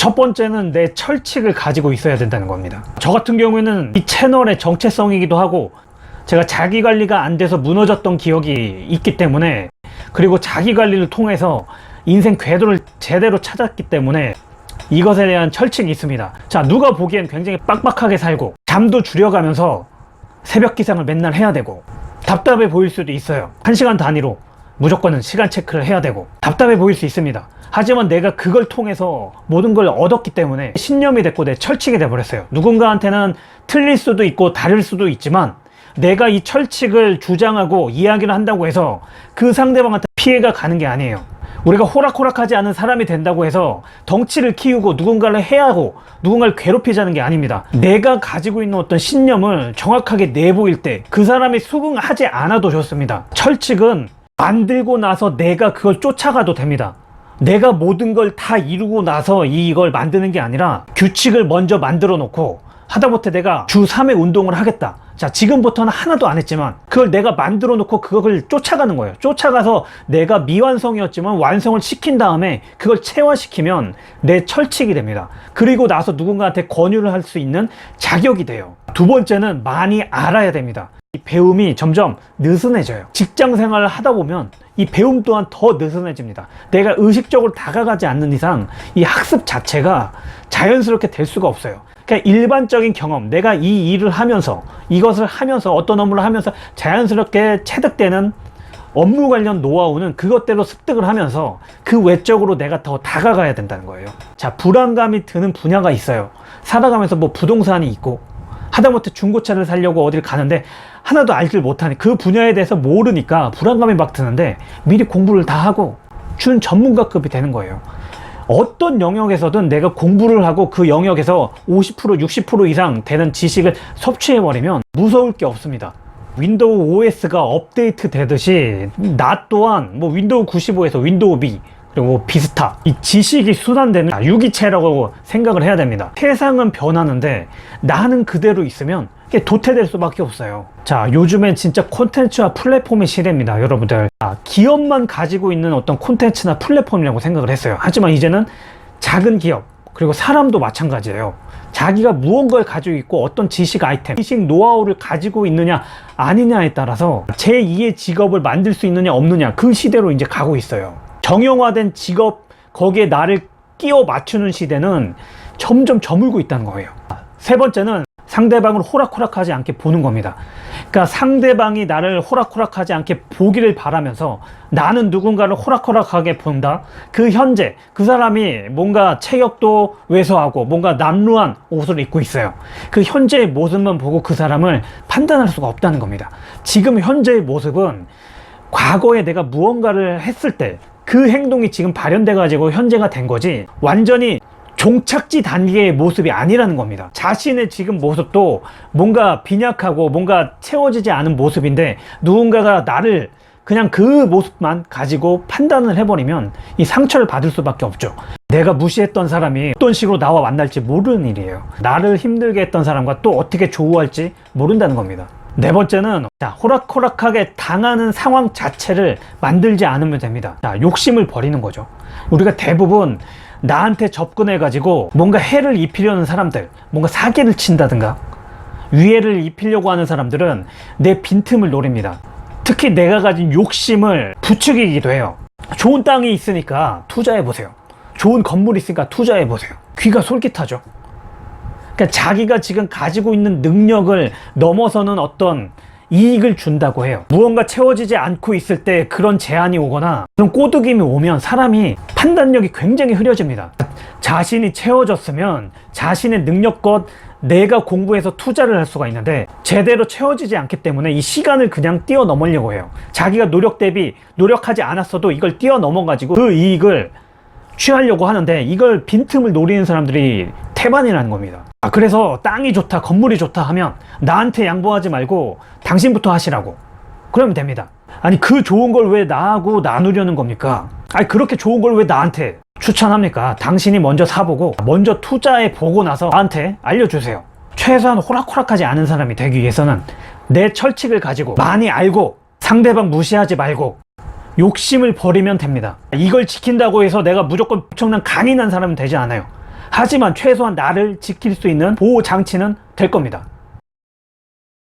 첫 번째는 내 철칙을 가지고 있어야 된다는 겁니다. 저 같은 경우에는 이 채널의 정체성이기도 하고, 제가 자기 관리가 안 돼서 무너졌던 기억이 있기 때문에, 그리고 자기 관리를 통해서 인생 궤도를 제대로 찾았기 때문에 이것에 대한 철칙이 있습니다. 자, 누가 보기엔 굉장히 빡빡하게 살고 잠도 줄여가면서 새벽 기상을 맨날 해야 되고 답답해 보일 수도 있어요. 1시간 단위로 무조건은 시간 체크를 해야 되고 답답해 보일 수 있습니다. 하지만 내가 그걸 통해서 모든 걸 얻었기 때문에 신념이 됐고 내 철칙이 돼버렸어요. 누군가한테는 틀릴 수도 있고 다를 수도 있지만, 내가 이 철칙을 주장하고 이야기를 한다고 해서 그 상대방한테 피해가 가는 게 아니에요. 우리가 호락호락하지 않은 사람이 된다고 해서 덩치를 키우고 누군가를 해하고 누군가를 괴롭히자는 게 아닙니다. 내가 가지고 있는 어떤 신념을 정확하게 내보일 때 그 사람이 수긍하지 않아도 좋습니다. 철칙은 만들고 나서 내가 그걸 쫓아가도 됩니다. 내가 모든 걸 다 이루고 나서 이걸 만드는 게 아니라, 규칙을 먼저 만들어 놓고 하다못해 내가 주 3회 운동을 하겠다. 자, 지금부터는 하나도 안 했지만 그걸 내가 만들어 놓고 그걸 쫓아가는 거예요. 쫓아가서 내가 미완성이었지만 완성을 시킨 다음에 그걸 체화시키면 내 철칙이 됩니다. 그리고 나서 누군가한테 권유를 할 수 있는 자격이 돼요. 두 번째는 많이 알아야 됩니다. 이 배움이 점점 느슨해져요. 직장 생활을 하다 보면 이 배움 또한 더 느슨해집니다. 내가 의식적으로 다가가지 않는 이상 이 학습 자체가 자연스럽게 될 수가 없어요. 그러니까 일반적인 경험, 내가 이 일을 하면서, 이것을 하면서, 어떤 업무를 하면서 자연스럽게 체득되는 업무 관련 노하우는 그것대로 습득을 하면서 그 외적으로 내가 더 다가가야 된다는 거예요. 자, 불안감이 드는 분야가 있어요. 살아가면서 뭐 부동산이 있고, 하다못해 중고차를 사려고 어딜 가는데 하나도 알질 못하니, 그 분야에 대해서 모르니까 불안감이 막 드는데 미리 공부를 다 하고 준 전문가급이 되는 거예요. 어떤 영역에서든 내가 공부를 하고 그 영역에서 50% 60% 이상 되는 지식을 섭취해버리면 무서울 게 없습니다. 윈도우 OS가 업데이트 되듯이 나 또한 뭐 윈도우 95에서 윈도우 미, 그리고 비스타, 이 지식이 순환되는 유기체라고 생각을 해야 됩니다. 세상은 변하는데 나는 그대로 있으면 이게 도태될 수밖에 없어요. 자, 요즘엔 진짜 콘텐츠와 플랫폼의 시대입니다, 여러분들. 기업만 가지고 있는 어떤 콘텐츠나 플랫폼이라고 생각을 했어요. 하지만 이제는 작은 기업, 그리고 사람도 마찬가지예요. 자기가 무언가를 가지고 있고 어떤 지식 아이템, 지식 노하우를 가지고 있느냐 아니냐에 따라서 제2의 직업을 만들 수 있느냐 없느냐, 그 시대로 이제 가고 있어요. 정형화된 직업, 거기에 나를 끼워 맞추는 시대는 점점 저물고 있다는 거예요. 세 번째는 상대방을 호락호락하지 않게 보는 겁니다. 그러니까 상대방이 나를 호락호락하지 않게 보기를 바라면서 나는 누군가를 호락호락하게 본다. 그 현재 그 사람이 뭔가 체격도 왜소하고 뭔가 남루한 옷을 입고 있어요. 그 현재의 모습만 보고 그 사람을 판단할 수가 없다는 겁니다. 지금 현재의 모습은 과거에 내가 무언가를 했을 때 그 행동이 지금 발현돼 가지고 현재가 된 거지, 완전히 종착지 단계의 모습이 아니라는 겁니다. 자신의 지금 모습도 뭔가 빈약하고 뭔가 채워지지 않은 모습인데 누군가가 나를 그냥 그 모습만 가지고 판단을 해버리면 이 상처를 받을 수밖에 없죠. 내가 무시했던 사람이 어떤 식으로 나와 만날지 모르는 일이에요. 나를 힘들게 했던 사람과 또 어떻게 조우할지 모른다는 겁니다. 네 번째는, 자, 호락호락하게 당하는 상황 자체를 만들지 않으면 됩니다. 자, 욕심을 버리는 거죠. 우리가 대부분 나한테 접근해 가지고 뭔가 해를 입히려는 사람들, 뭔가 사기를 친다든가 위해를 입히려고 하는 사람들은 내 빈틈을 노립니다. 특히 내가 가진 욕심을 부추기기도 해요. 좋은 땅이 있으니까 투자해 보세요. 좋은 건물이 있으니까 투자해 보세요. 귀가 솔깃하죠. 그러니까 자기가 지금 가지고 있는 능력을 넘어서는 어떤 이익을 준다고 해요. 무언가 채워지지 않고 있을 때 그런 제한이 오거나 그런 꼬드김이 오면 사람이 판단력이 굉장히 흐려집니다. 자신이 채워졌으면 자신의 능력껏 내가 공부해서 투자를 할 수가 있는데 제대로 채워지지 않기 때문에 이 시간을 그냥 뛰어넘으려고 해요. 자기가 노력 대비 노력하지 않았어도 이걸 뛰어넘어 가지고 그 이익을 취하려고 하는데, 이걸 빈틈을 노리는 사람들이 태반이라는 겁니다. 그래서 땅이 좋다, 건물이 좋다 하면 나한테 양보하지 말고 당신부터 하시라고 그러면 됩니다. 아니, 그 좋은 걸 왜 나하고 나누려는 겁니까? 아니, 그렇게 좋은 걸 왜 나한테 추천합니까? 당신이 먼저 사보고 먼저 투자해 보고 나서 나한테 알려주세요. 최소한 호락호락하지 않은 사람이 되기 위해서는 내 철칙을 가지고 많이 알고 상대방 무시하지 말고 욕심을 버리면 됩니다. 이걸 지킨다고 해서 내가 무조건 엄청난 강인한 사람은 되지 않아요. 하지만 최소한 나를 지킬 수 있는 보호 장치는 될 겁니다.